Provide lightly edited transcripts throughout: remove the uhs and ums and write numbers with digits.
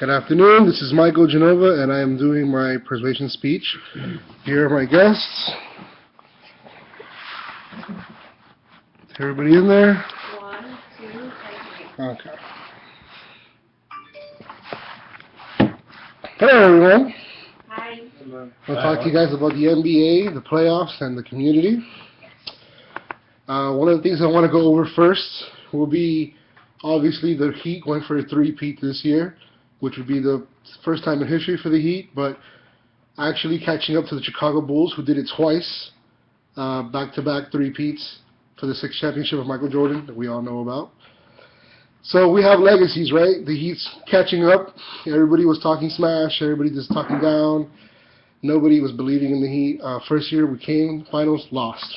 Good afternoon, this is Michael Genova, and I am doing my presentation speech. Here are my guests. Is everybody in there? 1, 2, and 3. Okay. Hello, everyone. Hi. I'll talk to you guys about the NBA, the playoffs, and the community. One of the things I want to go over first will be, obviously, the Heat going for a three-peat this year, which would be the first time in history for the Heat, but actually catching up to the Chicago Bulls, who did it twice, back-to-back three-peats for the sixth championship of Michael Jordan that we all know about. So we have legacies, right? The Heat's catching up. Everybody was talking smash. Everybody just talking down. Nobody was believing in the Heat. First year we came, finals, lost.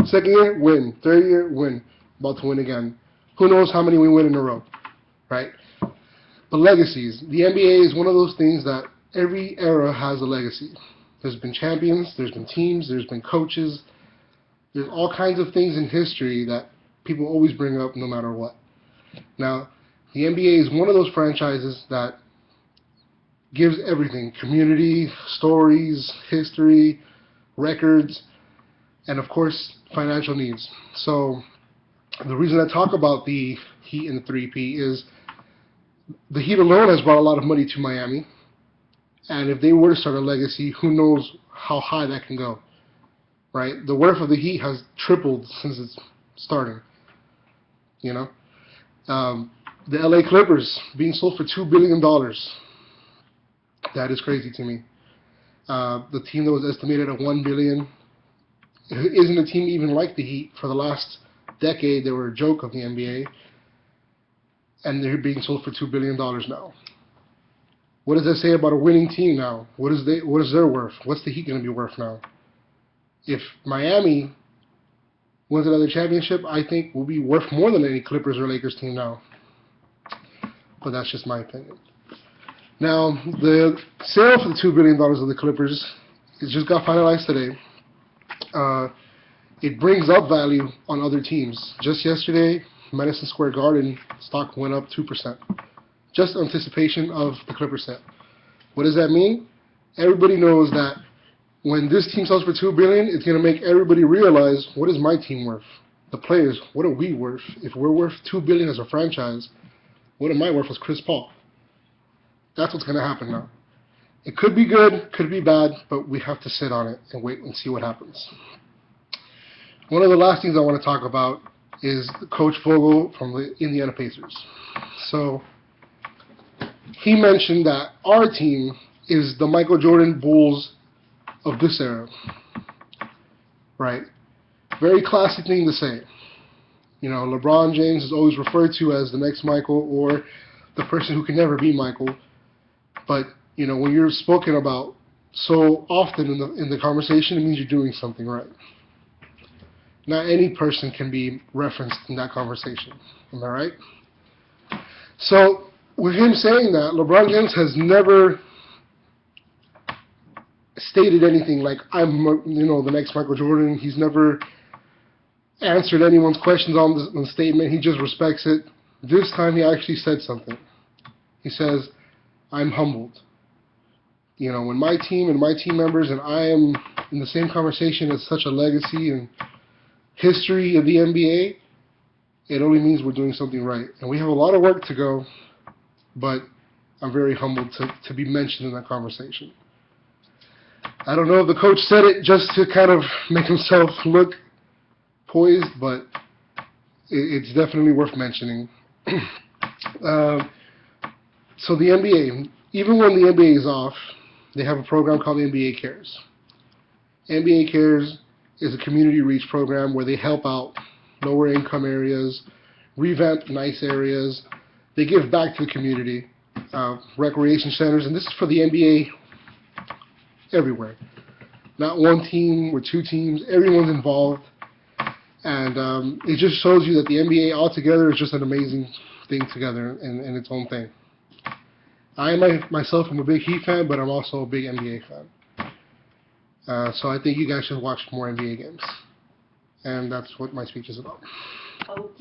Second year, win. Third year, win. About to win again. Who knows how many we win in a row, right? But legacies. The NBA is one of those things that every era has a legacy. There's been champions, there's been teams, there's been coaches. There's all kinds of things in history that people always bring up no matter what. Now, the NBA is one of those franchises that gives everything. Community, stories, history, records, and of course, financial needs. So, the reason I talk about the Heat and the 3P is the Heat alone has brought a lot of money to Miami, and if they were to start a legacy, who knows how high that can go, right? The worth of the Heat has tripled since its starting, you know? The LA Clippers being sold for $2 billion. That is crazy to me. The team that was estimated at $1 billion isn't a team even like the Heat. For the last decade, they were a joke of the NBA. And they're being sold for $2 billion now. What does that say about a winning team now? What is their worth? What's the Heat going to be worth now? If Miami wins another championship, I think will be worth more than any Clippers or Lakers team now. But that's just my opinion. Now, the sale for the $2 billion of the Clippers, it just got finalized today. It brings up value on other teams. Just yesterday, Madison Square Garden stock went up 2%. Just anticipation of the Clippers sale. What does that mean? Everybody knows that when this team sells for $2 billion, it's going to make everybody realize, what is my team worth? The players, what are we worth? If we're worth $2 billion as a franchise, what am I worth as Chris Paul? That's what's going to happen now. It could be good, could be bad, but we have to sit on it and wait and see what happens. One of the last things I want to talk about is Coach Vogel from the Indiana Pacers. So he mentioned that our team is the Michael Jordan Bulls of this era, right? Very classic thing to say. You know, LeBron James is always referred to as the next Michael or the person who can never be Michael. But, you know, when you're spoken about so often in the conversation, it means you're doing something right. Not any person can be referenced in that conversation. Am I right? So, with him saying that, LeBron James has never stated anything like, I'm, the next Michael Jordan. He's never answered anyone's questions on the statement. He just respects it. This time he actually said something. He says, I'm humbled. You know, when my team and my team members and I am in the same conversation as such a legacy and history of the NBA, it only means we're doing something right. And we have a lot of work to go, but I'm very humbled to be mentioned in that conversation. I don't know if the coach said it just to kind of make himself look poised, but it's definitely worth mentioning. So the NBA, even when the NBA is off, they have a program called NBA Cares. NBA Cares is a community reach program where they help out lower income areas, revamp nice areas. They give back to the community, recreation centers, and this is for the NBA everywhere. Not one team or two teams, everyone's involved. And it just shows you that the NBA altogether is just an amazing thing together in its own thing. I myself am a big Heat fan, but I'm also a big NBA fan. So I think you guys should watch more NBA games. And that's what my speech is about. Okay.